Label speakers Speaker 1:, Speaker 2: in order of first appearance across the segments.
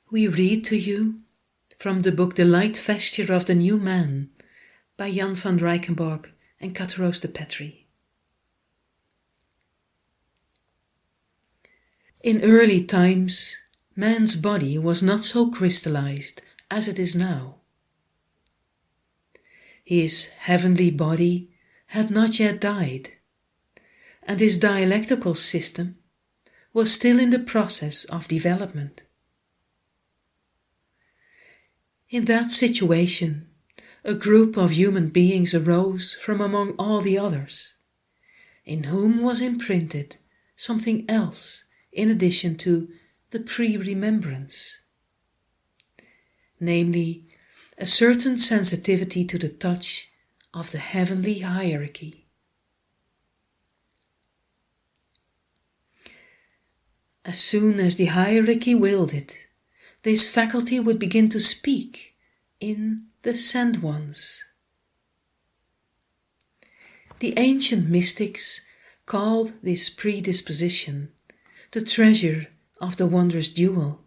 Speaker 1: We read to you from the book The Light Vesture of the New Man by Jan van Rijkenborg and Kateroos de Petri. In early times, man's body was not so crystallized as it is now. His heavenly body had not yet died, and his dialectical system was still in the process of development. In that situation, a group of human beings arose from among all the others, in whom was imprinted something else in addition to the pre-remembrance, namely, a certain sensitivity to the touch of the heavenly hierarchy. As soon as the hierarchy willed it, this faculty would begin to speak in the sent ones. The ancient mystics called this predisposition the treasure of the wondrous jewel,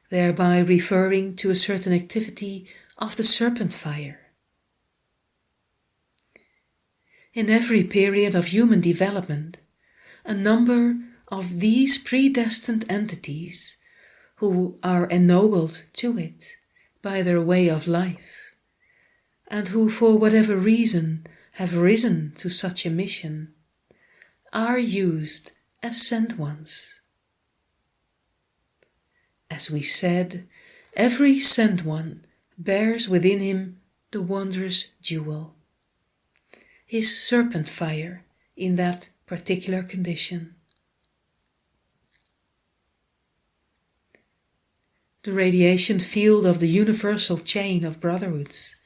Speaker 1: thereby referring to a certain activity of the serpent fire. In every period of human development, a number of these predestined entities who are ennobled to it by their way of life, and who for whatever reason have risen to such a mission, are used as sent ones. As we said, every sent one bears within him the wondrous jewel, his serpent fire in that particular condition. The radiation field of the universal chain of brotherhoods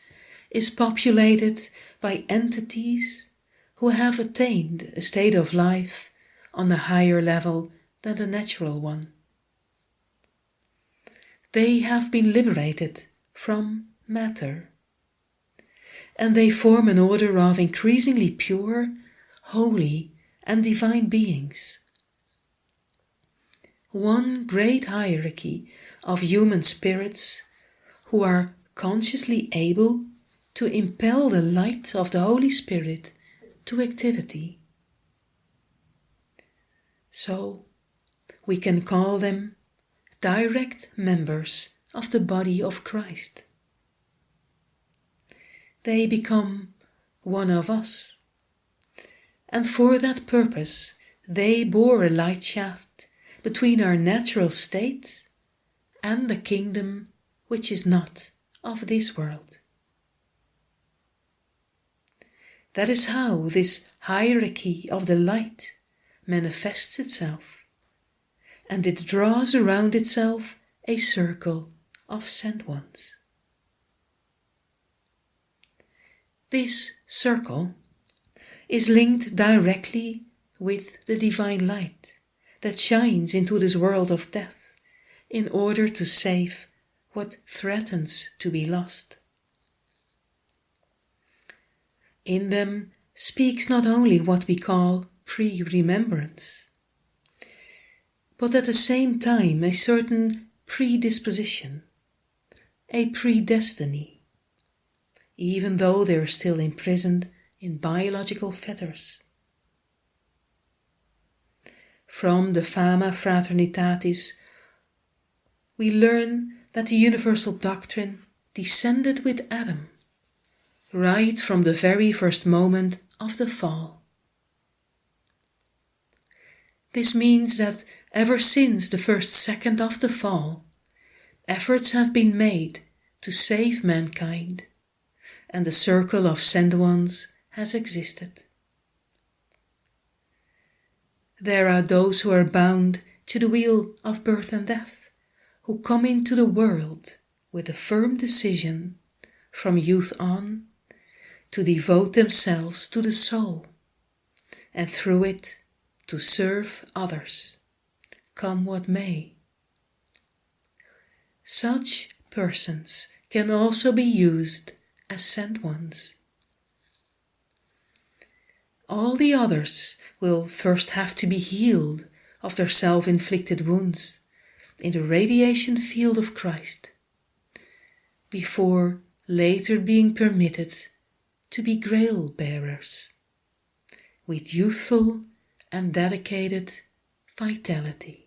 Speaker 1: is populated by entities who have attained a state of life on a higher level than the natural one. They have been liberated from matter, and they form an order of increasingly pure, holy, and divine beings. One great hierarchy of human spirits who are consciously able to impel the light of the Holy Spirit to activity. So, we can call them direct members of the body of Christ. They become one of us, and for that purpose they bore a light shaft between our natural state and the kingdom which is not of this world. That is how this hierarchy of the light manifests itself, and it draws around itself a circle of sent ones. This circle is linked directly with the divine light that shines into this world of death in order to save what threatens to be lost. In them speaks not only what we call pre-remembrance, but at the same time a certain predisposition, a predestiny, even though they are still imprisoned in biological fetters. From the Fama Fraternitatis, we learn that the universal doctrine descended with Adam, right from the very first moment of the fall. This means that ever since the first second of the fall, efforts have been made to save mankind, and the circle of sent ones has existed. There are those who are bound to the wheel of birth and death, who come into the world with a firm decision from youth on to devote themselves to the soul, and through it to serve others, come what may. Such persons can also be used as sent ones. All the others will first have to be healed of their self-inflicted wounds in the radiation field of Christ, before later being permitted to be grail bearers, with youthful and dedicated vitality.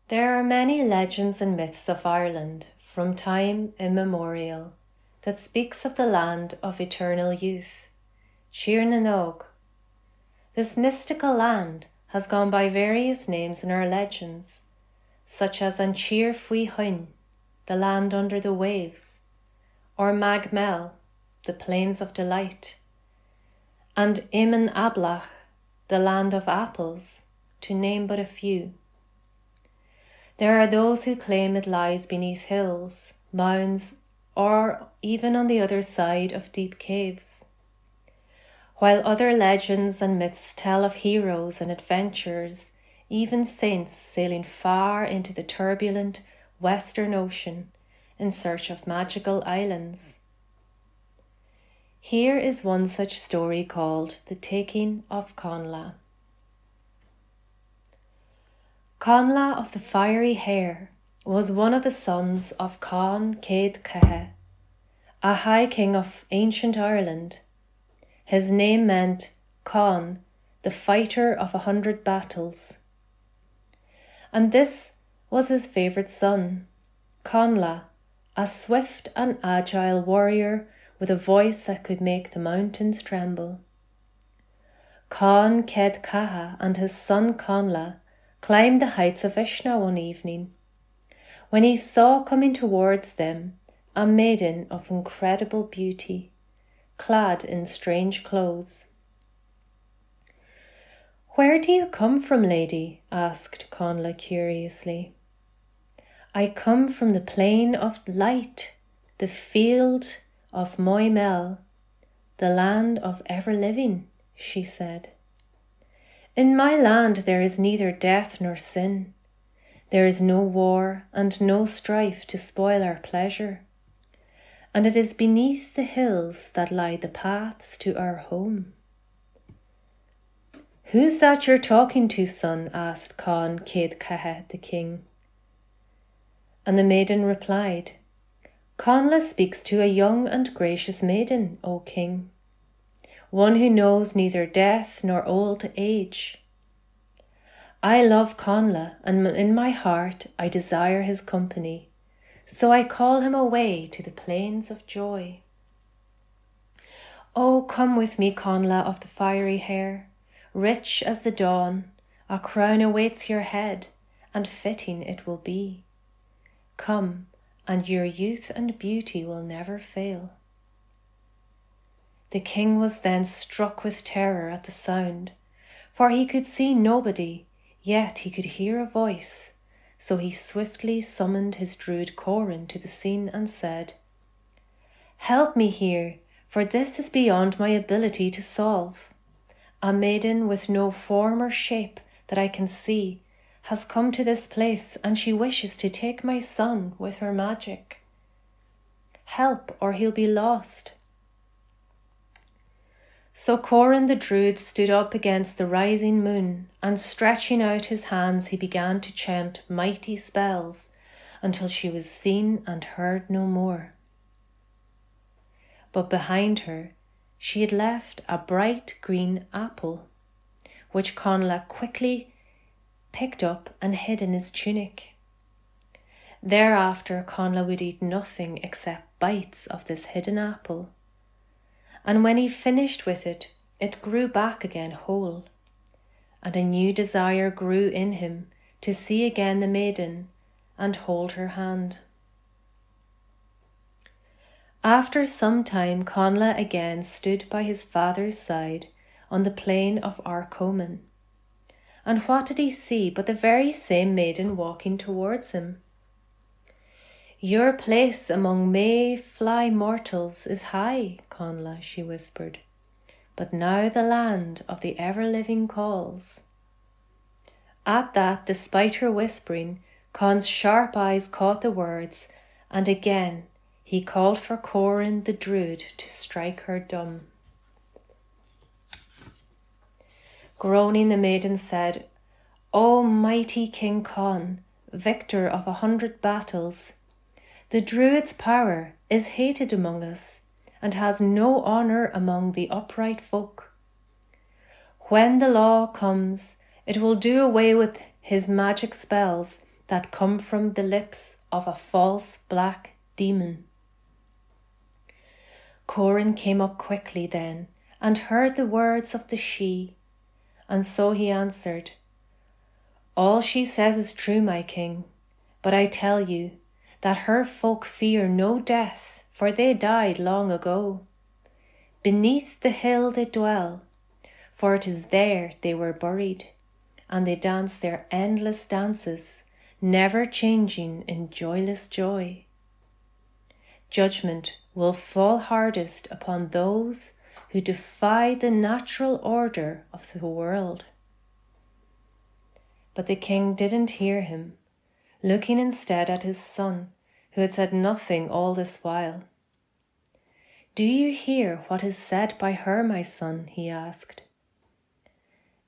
Speaker 2: There are many legends and myths of Ireland from time immemorial that speaks of the land of eternal youth, Tír na nÓg. This mystical land has gone by various names in our legends, such as An Tír Faoi Dhuinn, the land under the waves, or Mag Mell, the plains of delight, and Imen Ablach, the land of apples, to name but a few. There are those who claim it lies beneath hills, mounds, or even on the other side of deep caves, while other legends and myths tell of heroes and adventurers, even saints sailing far into the turbulent Western Ocean in search of magical islands. Here is one such story called The Taking of Connla. Connla of the Fiery Hair was one of the sons of Conn Céad Catha, a high king of ancient Ireland. His name meant Conn, the fighter of 100 battles. And this was his favourite son, Connla, a swift and agile warrior with a voice that could make the mountains tremble. Conn Céad Catha and his son Connla climbed the heights of Ishna one evening, when he saw coming towards them a maiden of incredible beauty, clad in strange clothes. "Where do you come from, lady?" asked Connla curiously. "I come from the plain of light, the field of Moy Mell," the land of ever-living, she said. In my land there is neither death nor sin. There is no war and no strife to spoil our pleasure. And it is beneath the hills that lie the paths to our home. Who's that you're talking to, son? Asked Con Céad Catha the king. And the maiden replied, Conla speaks to a young and gracious maiden, O king, one who knows neither death nor old age. I love Conla, and in my heart I desire his company, so I call him away to the plains of joy. Oh, come with me, Conla of the fiery hair, rich as the dawn, a crown awaits your head, and fitting it will be. Come, and your youth and beauty will never fail. The king was then struck with terror at the sound, for he could see nobody, yet he could hear a voice. So he swiftly summoned his druid Corin to the scene and said, Help me here, for this is beyond my ability to solve. A maiden with no form or shape that I can see has come to this place, and she wishes to take my son with her magic. Help, or he'll be lost. So Corin the druid stood up against the rising moon, and stretching out his hands he began to chant mighty spells until she was seen and heard no more. But behind her she had left a bright green apple, which Conla quickly picked up and hid in his tunic. Thereafter Conla would eat nothing except bites of this hidden apple, and when he finished with it, it grew back again whole, and a new desire grew in him to see again the maiden and hold her hand. After some time, Conla again stood by his father's side on the plain of Arcomin. And what did he see but the very same maiden walking towards him? Your place among may-fly mortals is high, Conla, she whispered, but now the land of the ever-living calls. At that, despite her whispering, Con's sharp eyes caught the words, and again he called for Corin the druid to strike her dumb. Groaning, the maiden said, O mighty King Con, victor of 100 battles, the druid's power is hated among us, and has no honour among the upright folk. When the law comes, it will do away with his magic spells that come from the lips of a false black demon. Corin came up quickly then, and heard the words of the she, and so he answered, All she says is true, my king, but I tell you that her folk fear no death, for they died long ago. Beneath the hill they dwell, for it is there they were buried, and they dance their endless dances, never changing in joyless joy. Judgment will fall hardest upon those who defy the natural order of the world. But the king didn't hear him, looking instead at his son, who had said nothing all this while. Do you hear what is said by her, my son? He asked.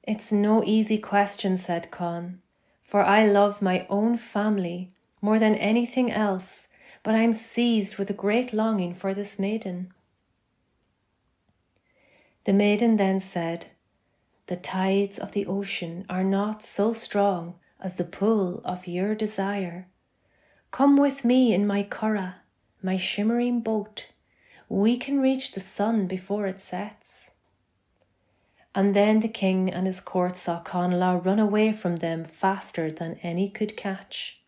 Speaker 2: It's no easy question, said Con, for I love my own family more than anything else, but I am seized with a great longing for this maiden. The maiden then said, The tides of the ocean are not so strong as the pull of your desire. Come with me in my curragh, my shimmering boat. We can reach the sun before it sets. And then the king and his court saw Conla run away from them faster than any could catch.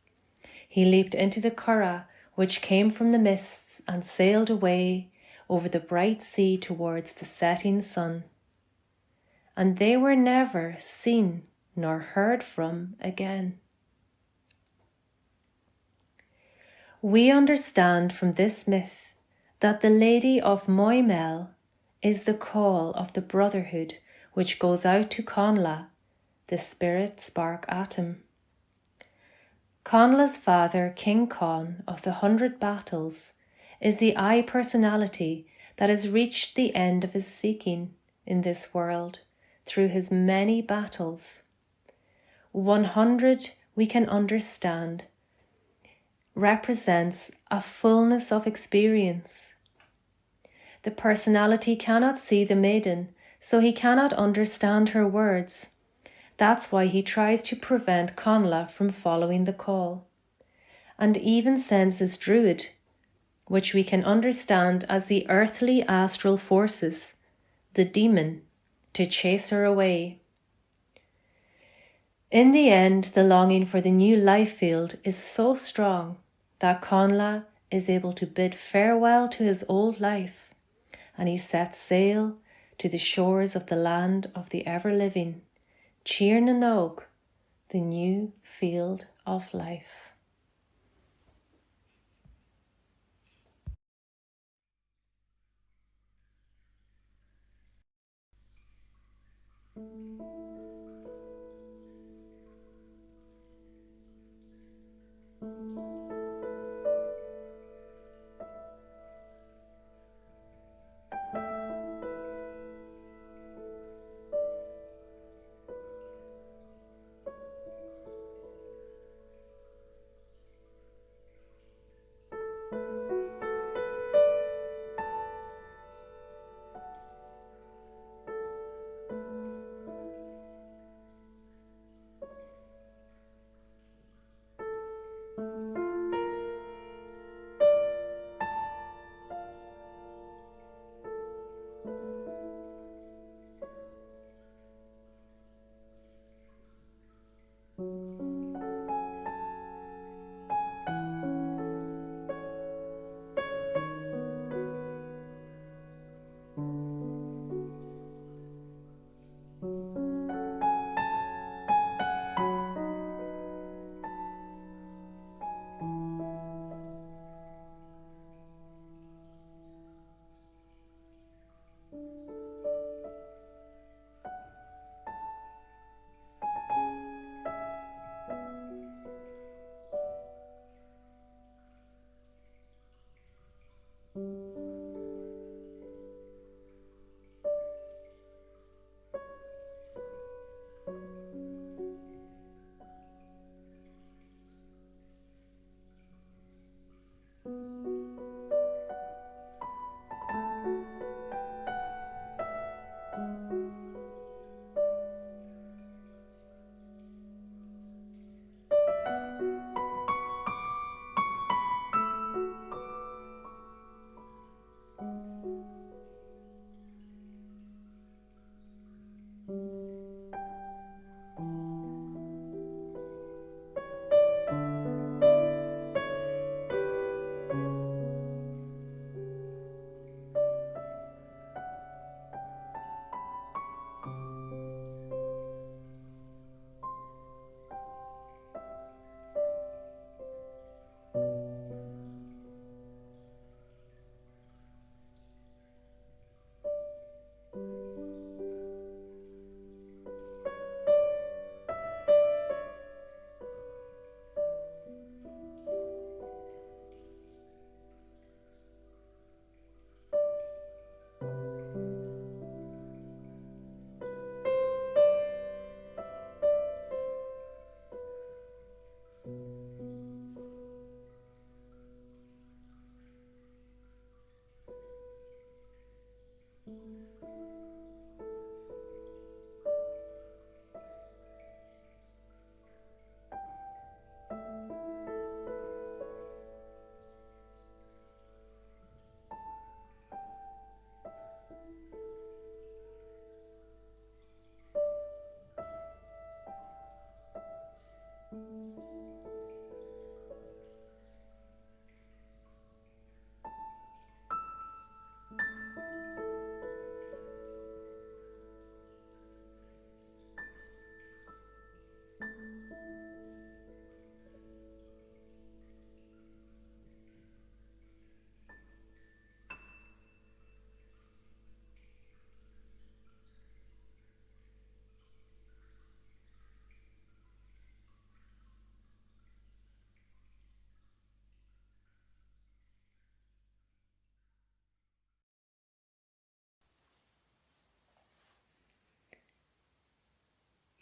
Speaker 2: He leaped into the curragh, which came from the mists, and sailed away over the bright sea towards the setting sun. And they were never seen nor heard from again. We understand from this myth that the Lady of Moimel is the call of the brotherhood which goes out to Conla, the spirit spark atom. Conla's father, King Con of the 100 Battles, is the I personality that has reached the end of his seeking in this world through his many battles. 100, we can understand, represents a fullness of experience. The personality cannot see the maiden, so he cannot understand her words. That's why he tries to prevent Conla from following the call, and even sends his druid, which we can understand as the earthly astral forces, the demon, to chase her away. In the end, the longing for the new life field is so strong that Conla is able to bid farewell to his old life, and he sets sail to the shores of the land of the ever-living, Tír na nÓg, the new field of life.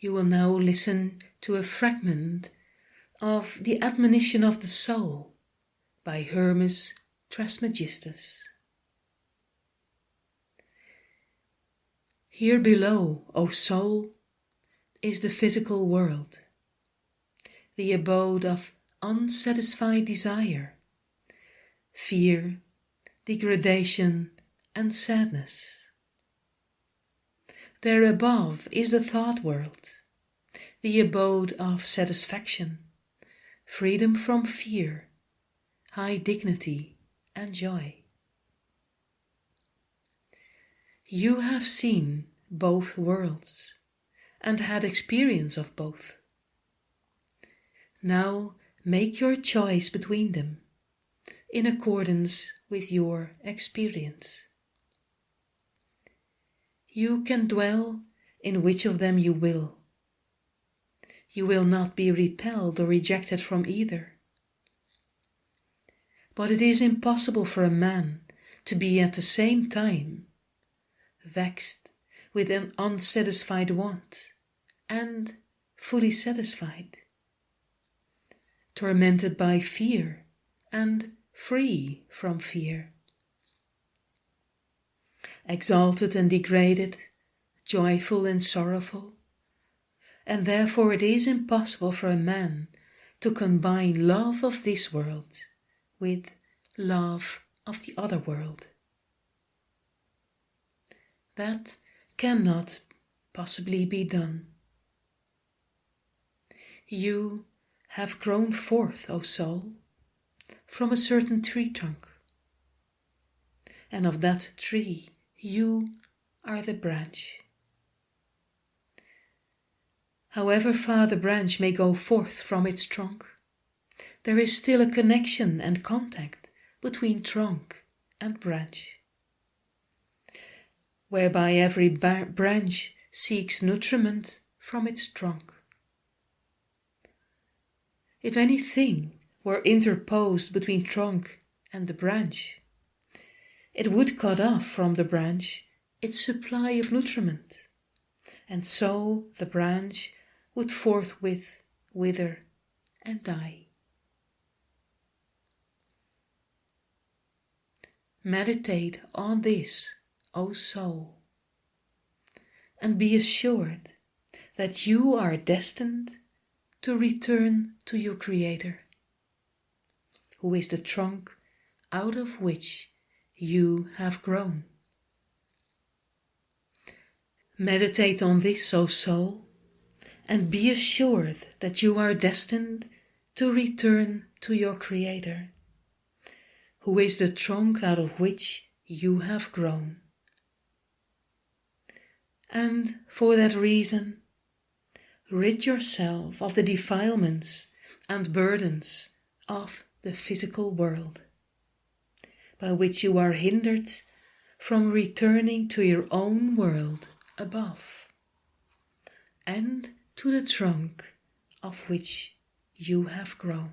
Speaker 1: You will now listen to a fragment of The Admonition of the Soul by Hermes Trismegistus. Here below, O soul, is the physical world, the abode of unsatisfied desire, fear, degradation, and sadness. There above is the thought world, the abode of satisfaction, freedom from fear, high dignity, and joy. You have seen both worlds and had experience of both. Now make your choice between them in accordance with your experience. You can dwell in which of them you will. You will not be repelled or rejected from either. But it is impossible for a man to be at the same time vexed with an unsatisfied want and fully satisfied, tormented by fear and free from fear, exalted and degraded, joyful and sorrowful, and therefore it is impossible for a man to combine love of this world with love of the other world. That cannot possibly be done. You have grown forth, O soul, from a certain tree trunk, and of that tree you are the branch. However far the branch may go forth from its trunk, there is still a connection and contact between trunk and branch, whereby every branch seeks nutriment from its trunk. If anything were interposed between trunk and the branch, it would cut off from the branch its supply of nutriment, and so the branch would forthwith wither and die. Meditate on this, O soul, and be assured that you are destined to return to your Creator, who is the trunk out of which you have grown. Meditate on this, O soul, and be assured that you are destined to return to your Creator, who is the trunk out of which you have grown. And for that reason, rid yourself of the defilements and burdens of the physical world, by which you are hindered from returning to your own world above, and to the trunk of which you have grown.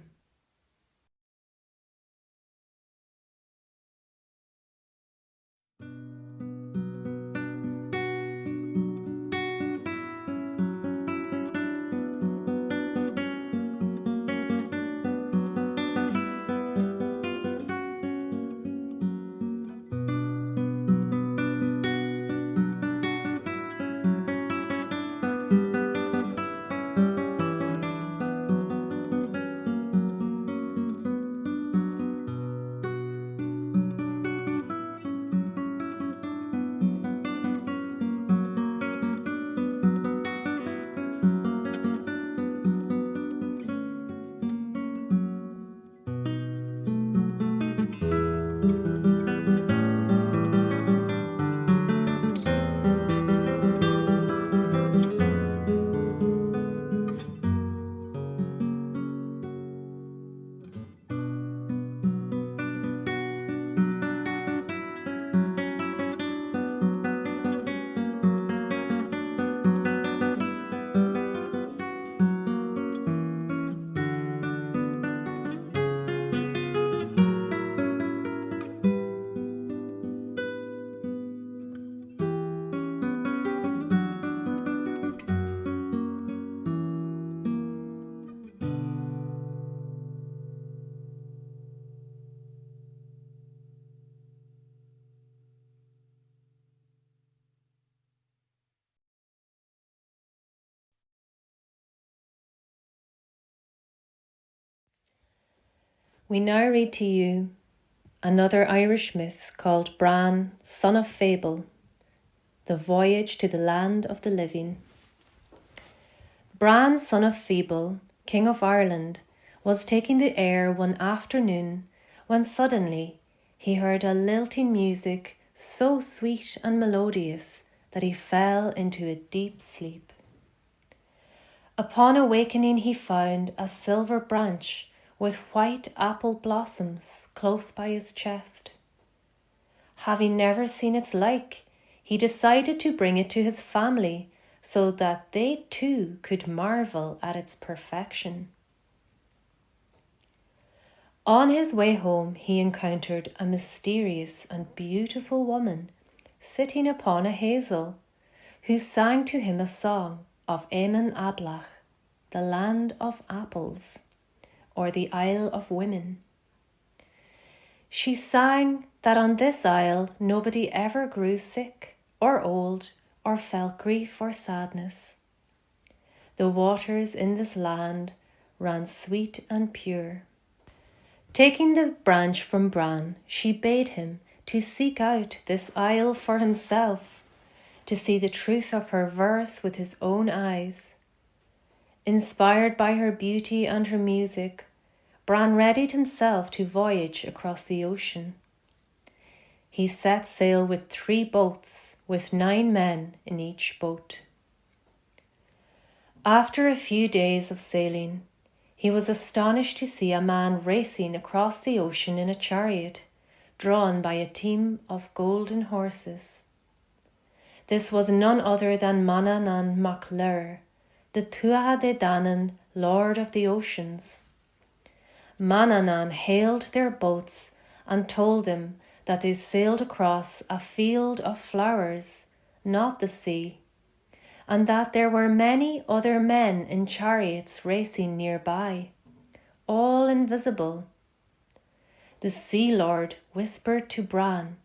Speaker 2: We now read to you another Irish myth called Bran, son of Fable, the Voyage to the Land of the Living. Bran, son of Fable, King of Ireland, was taking the air one afternoon when suddenly he heard a lilting music so sweet and melodious that he fell into a deep sleep. Upon awakening, he found a silver branch with white apple blossoms close by his chest. Having never seen its like, he decided to bring it to his family so that they too could marvel at its perfection. On his way home, he encountered a mysterious and beautiful woman sitting upon a hazel, who sang to him a song of Ablach, the land of apples, or the Isle of Women. She sang that on this isle nobody ever grew sick or old or felt grief or sadness. The waters in this land ran sweet and pure. Taking the branch from Bran, she bade him to seek out this isle for himself, to see the truth of her verse with his own eyes. Inspired by her beauty and her music, Bran readied himself to voyage across the ocean. He set sail with 3 boats, with 9 men in each boat. After a few days of sailing, he was astonished to see a man racing across the ocean in a chariot, drawn by a team of golden horses. This was none other than Manannán mac Lir, the Tuatha De Danann, Lord of the Oceans. Manannán hailed their boats and told them that they sailed across a field of flowers, not the sea, and that there were many other men in chariots racing nearby, all invisible. The Sea Lord whispered to Bran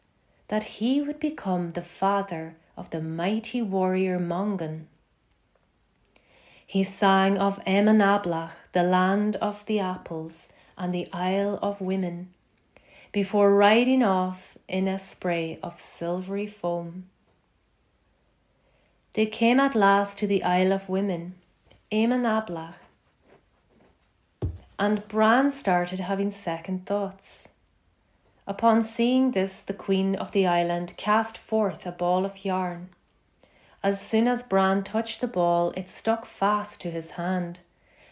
Speaker 2: that he would become the father of the mighty warrior Mongan. He sang of Ablach, the land of the apples and the Isle of Women, before riding off in a spray of silvery foam. They came at last to the Isle of Women, Ablach, and Bran started having second thoughts. Upon seeing this, the queen of the island cast forth a ball of yarn. As soon as Bran touched the ball, it stuck fast to his hand,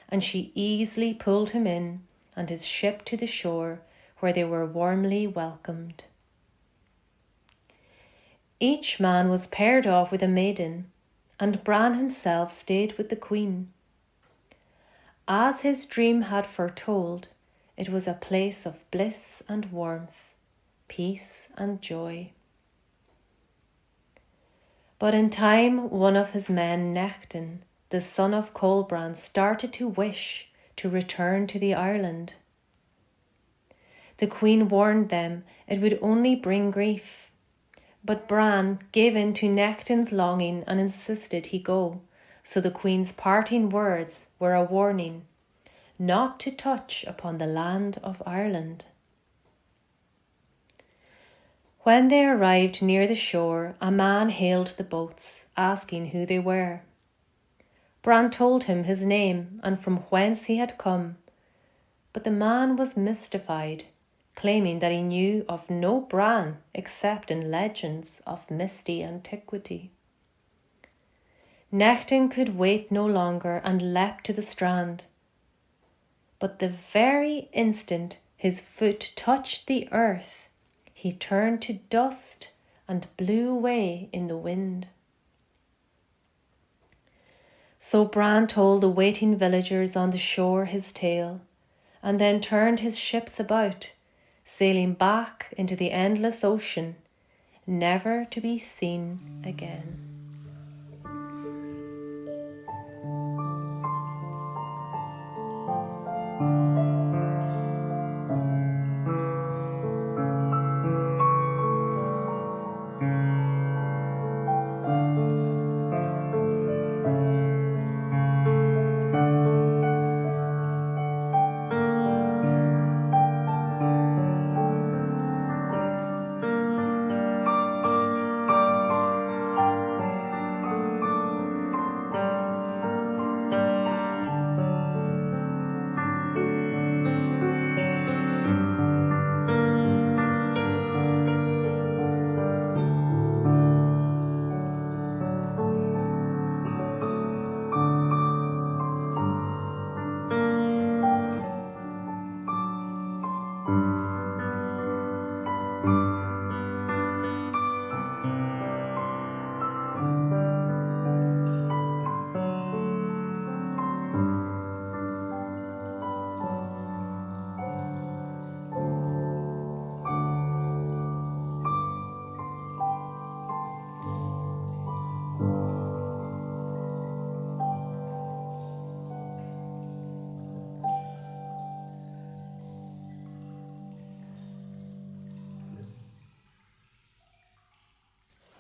Speaker 2: and she easily pulled him in and his ship to the shore, where they were warmly welcomed. Each man was paired off with a maiden, and Bran himself stayed with the queen. As his dream had foretold, it was a place of bliss and warmth, peace and joy. But in time, one of his men, Nectin, the son of Colbran, started to wish to return to the island. The queen warned them it would only bring grief, but Bran gave in to Nectin's longing and insisted he go, so the queen's parting words were a warning not to touch upon the land of Ireland. When they arrived near the shore, a man hailed the boats, asking who they were. Bran told him his name and from whence he had come, but the man was mystified, claiming that he knew of no Bran except in legends of misty antiquity. Nectin could wait no longer and leapt to the strand. But the very instant his foot touched the earth, he turned to dust and blew away in the wind. So Bran told the waiting villagers on the shore his tale, and then turned his ships about, sailing back into the endless ocean, never to be seen again.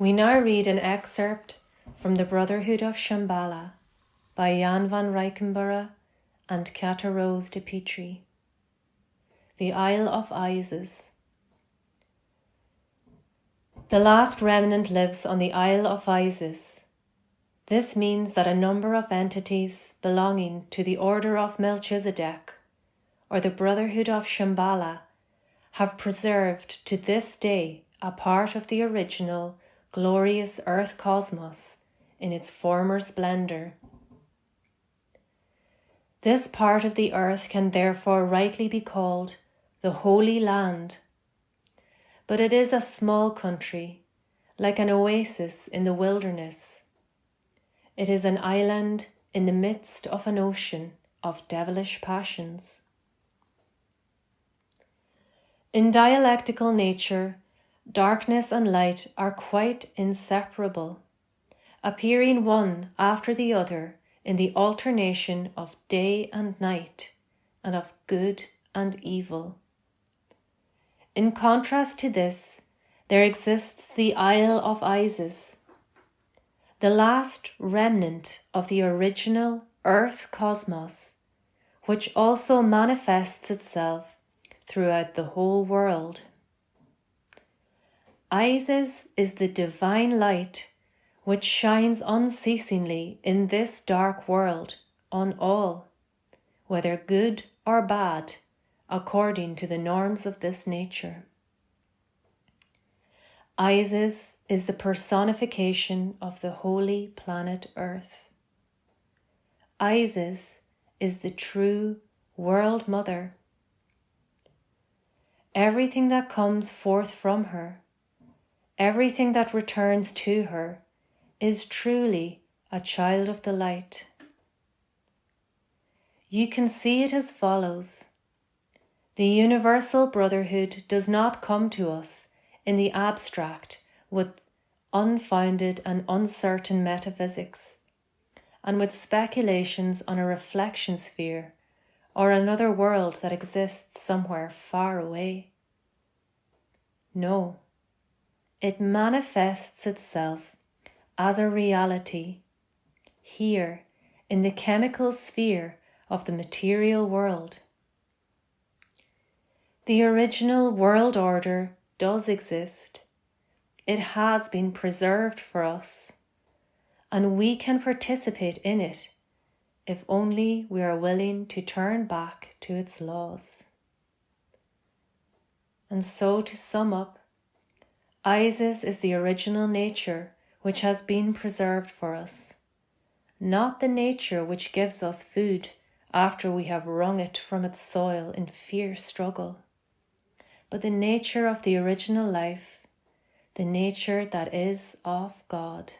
Speaker 2: We now read an excerpt from The Brotherhood of Shambhala by Jan van Rijkenborough and Kata Rose de Petrie. The Isle of Isis. The last remnant lives on the Isle of Isis. This means that a number of entities belonging to the Order of Melchizedek, or the Brotherhood of Shambhala, have preserved to this day a part of the original glorious earth cosmos in its former splendor. This part of the earth can therefore rightly be called the Holy Land, but it is a small country, like an oasis in the wilderness. It is an island in the midst of an ocean of devilish passions. In dialectical nature, darkness and light are quite inseparable, appearing one after the other in the alternation of day and night, and of good and evil. In contrast to this, there exists the Isle of Isis, the last remnant of the original earth cosmos, which also manifests itself throughout the whole world. Isis is the divine light which shines unceasingly in this dark world on all, whether good or bad, according to the norms of this nature. Isis is the personification of the holy planet Earth. Isis is the true world mother. Everything that comes forth from her, everything that returns to her, is truly a child of the light. You can see it as follows. The universal brotherhood does not come to us in the abstract with unfounded and uncertain metaphysics, and with speculations on a reflection sphere or another world that exists somewhere far away. No, it manifests itself as a reality here in the chemical sphere of the material world. The original world order does exist. It has been preserved for us, and we can participate in it if only we are willing to turn back to its laws. And so, to sum up, Isis is the original nature which has been preserved for us, not the nature which gives us food after we have wrung it from its soil in fierce struggle, but the nature of the original life, the nature that is of God.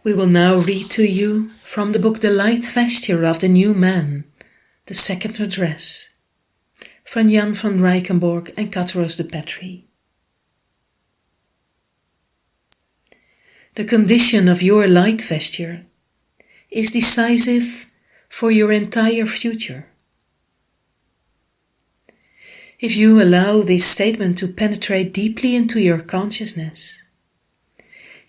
Speaker 1: We will now read to you from the book The Light Vesture of the New Man, the second address, van Jan van Rijkenborg and Catharus de Petri. The condition of your light vesture is decisive for your entire future. If you allow this statement to penetrate deeply into your consciousness,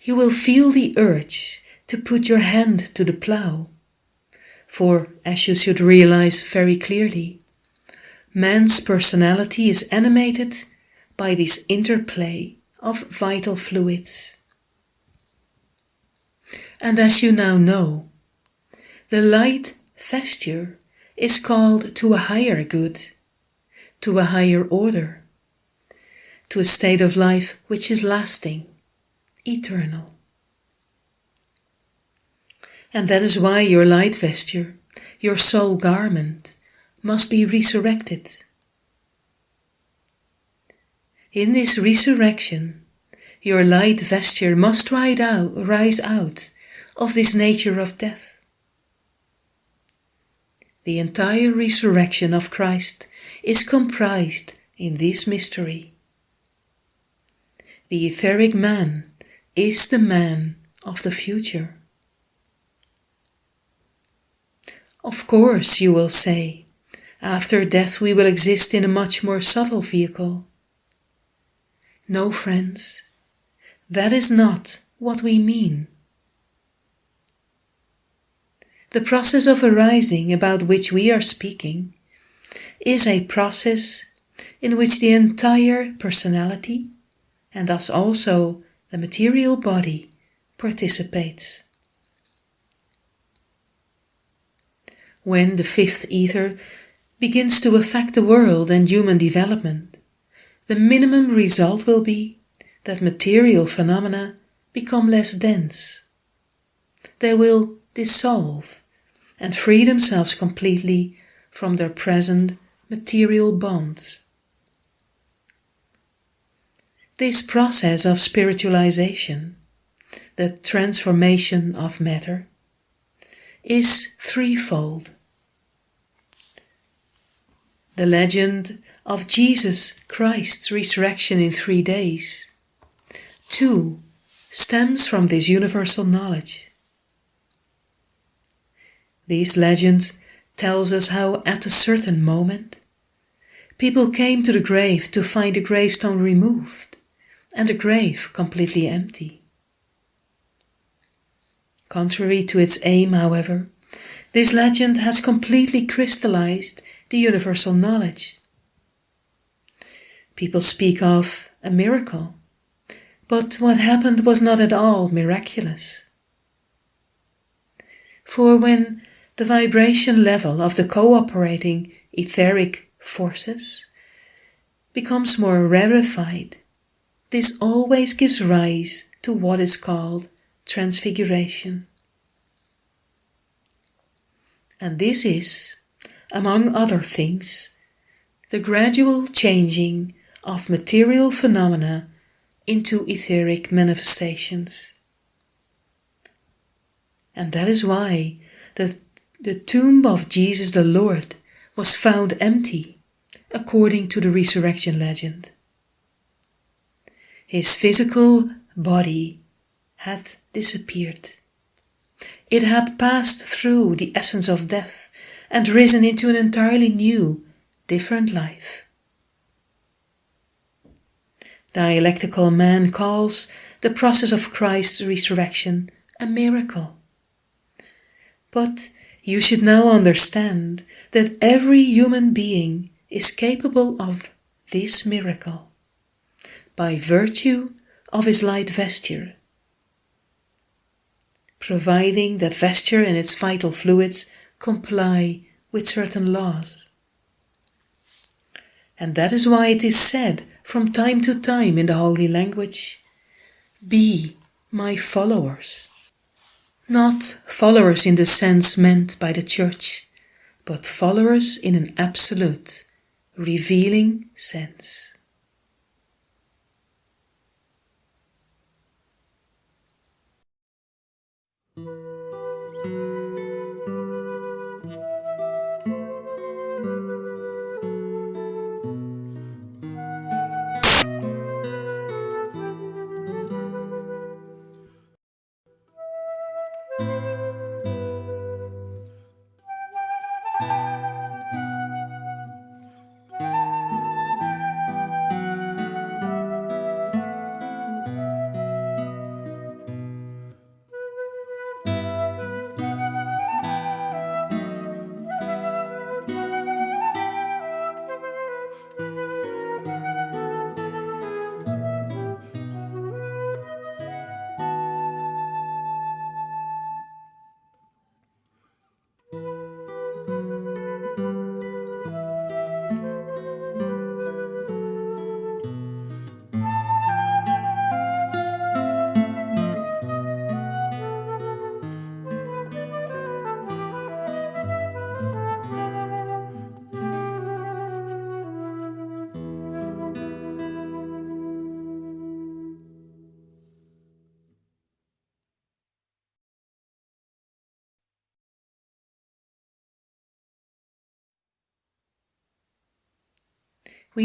Speaker 1: you will feel the urge to put your hand to the plow. For, as you should realize very clearly, man's personality is animated by this interplay of vital fluids. And as you now know, the light vesture is called to a higher good, to a higher order, to a state of life which is lasting, eternal. And that is why your light vesture, your soul garment, must be resurrected. In this resurrection, your light vesture must rise out of this nature of death. The entire resurrection of Christ is comprised in this mystery. The etheric man is the man of the future. Of course, you will say, after death we will exist in a much more subtle vehicle. No, friends, that is not what we mean. The process of arising about which we are speaking is a process in which the entire personality, and thus also the material body, participates. When the fifth ether begins to affect the world and human development, the minimum result will be that material phenomena become less dense. They will dissolve and free themselves completely from their present material bonds. This process of spiritualization, the transformation of matter, is threefold. The legend of Jesus Christ's resurrection in 3 days, 2, stems from this universal knowledge. This legend tells us how at a certain moment, people came to the grave to find the gravestone removed and the grave completely empty. Contrary to its aim, however, this legend has completely crystallized the universal knowledge. People speak of a miracle, but what happened was not at all miraculous. For when the vibration level of the cooperating etheric forces becomes more rarefied, this always gives rise to what is called transfiguration. And this is, among other things, the gradual changing of material phenomena into etheric manifestations. And that is why the tomb of Jesus the Lord was found empty, according to the resurrection legend. His physical body had disappeared. It had passed through the essence of death and risen into an entirely new, different life. Dialectical man calls the process of Christ's resurrection a miracle. But you should now understand that every human being is capable of this miracle by virtue of his light vesture, providing that vesture and its vital fluids comply with certain laws. And that is why it is said from time to time in the holy language, "Be my followers." Not followers in the sense meant by the Church, but followers in an absolute, revealing sense. We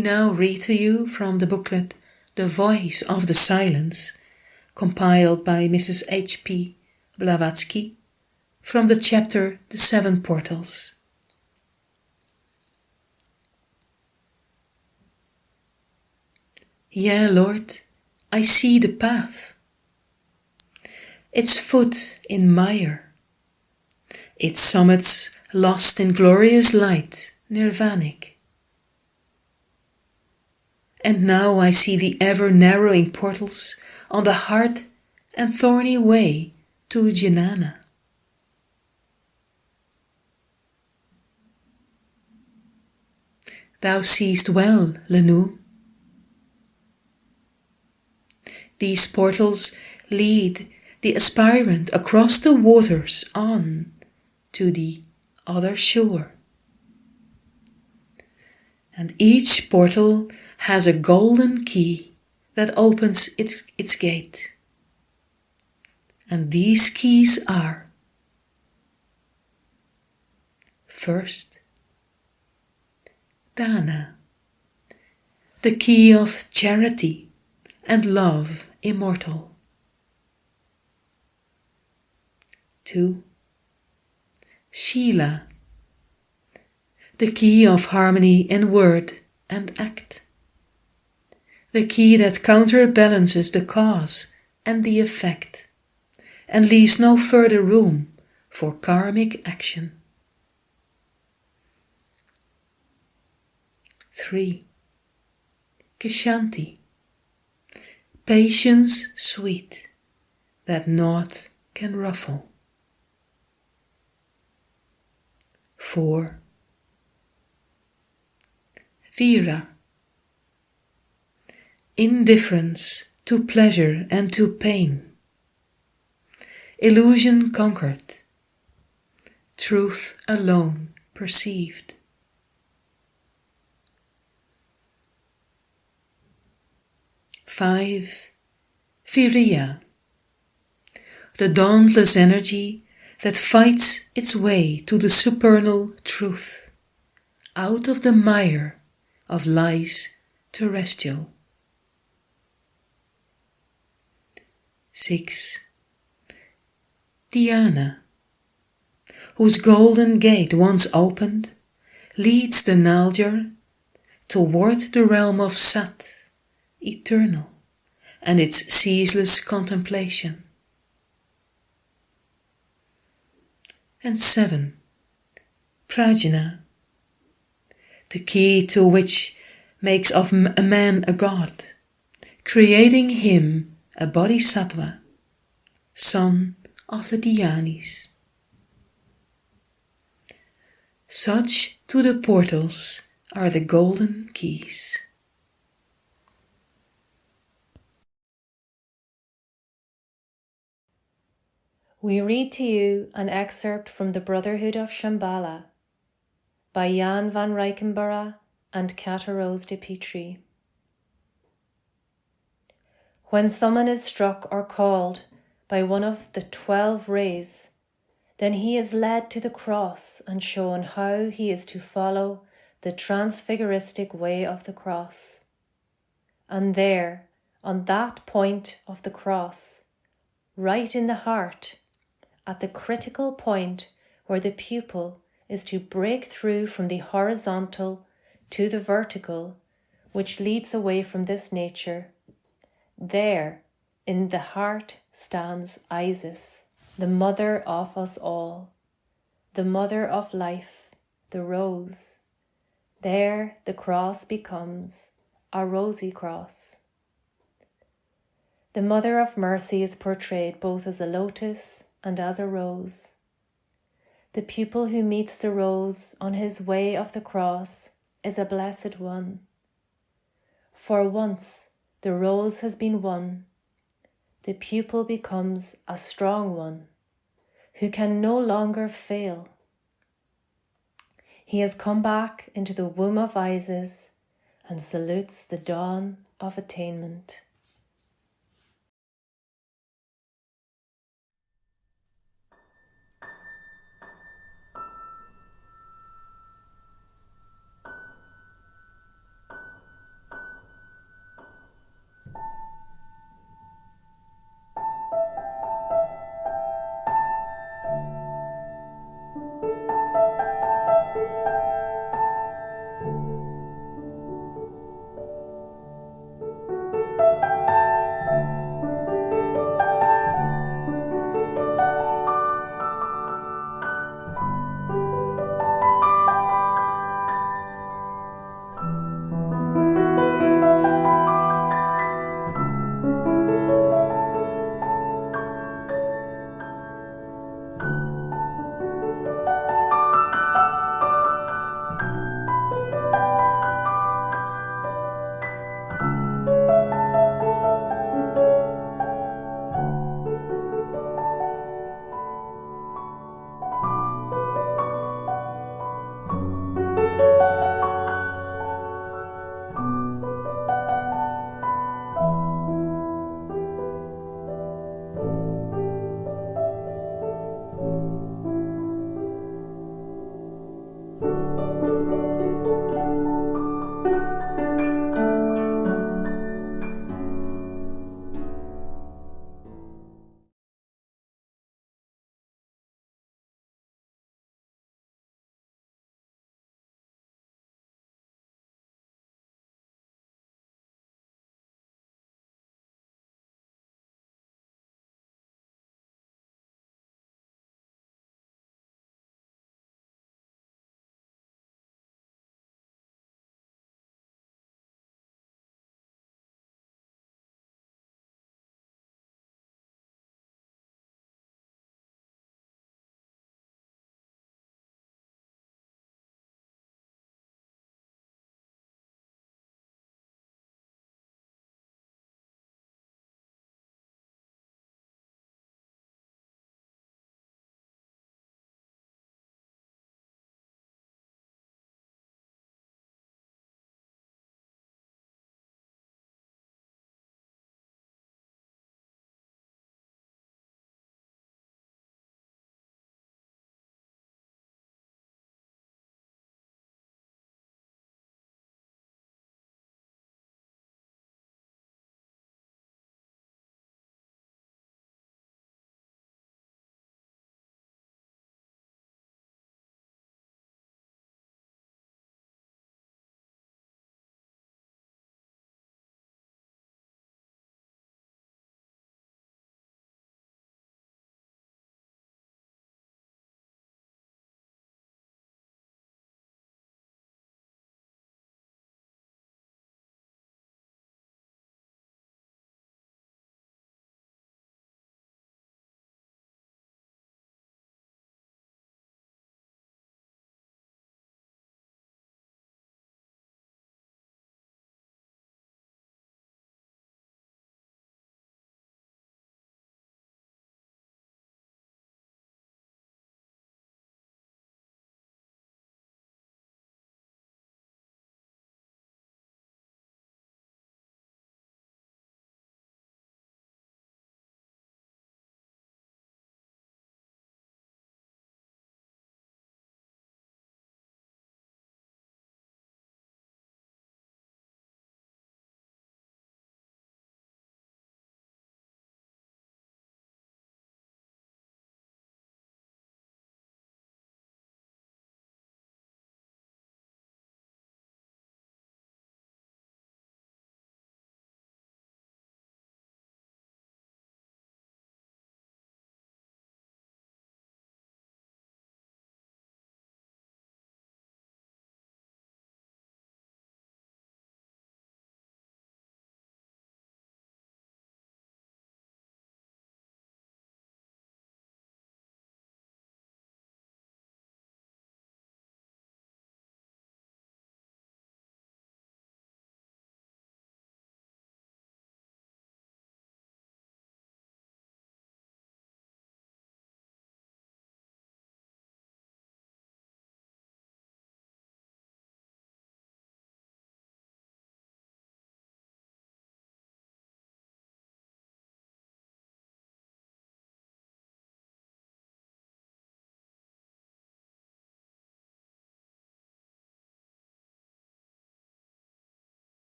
Speaker 1: now read to you from the booklet The Voice of the Silence, compiled by Mrs. H.P. Blavatsky, from the chapter The Seven Portals. Yeah, Lord, I see the path. Its foot in mire, its summits lost in glorious light, nirvanic. And now I see the ever-narrowing portals on the hard and thorny way to Jnana. Thou seest well, Lenu. These portals lead the aspirant across the waters on to the other shore. And each portal has a golden key that opens its gate. And these keys are: first, Dana, the key of charity and love immortal. 2. Shila, the key of harmony in word and act. The key that counterbalances the cause and the effect, and leaves no further room for karmic action. 3. Kshanti, patience sweet, that naught can ruffle. 4. Vira, indifference to pleasure and to pain, illusion conquered, truth alone perceived. 5. Viriya, the dauntless energy that fights its way to the supernal truth, out of the mire of lies terrestrial. 6. Dhyana, whose golden gate once opened, leads the Naljar toward the realm of Sat, eternal, and its ceaseless contemplation. And 7. Prajna, the key to which makes of a man a god, creating him a bodhisattva, son of the Dhyanis. Such to the portals are the golden keys.
Speaker 2: We read to you an excerpt from The Brotherhood of Shambhala by Jan van Rijkenborough and Kata Rose de Petrie. When someone is struck or called by one of the 12 rays, then he is led to the cross and shown how he is to follow the transfiguristic way of the cross. And there, on that point of the cross, right in the heart, at the critical point where the pupil is to break through from the horizontal to the vertical, which leads away from this nature, there in the heart stands Isis, the mother of us all, the mother of life, the rose. There the cross becomes a rosy cross. The Mother of Mercy is portrayed both as a lotus and as a rose. The pupil who meets the rose on his way of the cross is a blessed one. For once the rose has been won, the pupil becomes a strong one who can no longer fail. He has come back into the womb of Isis and salutes the dawn of attainment.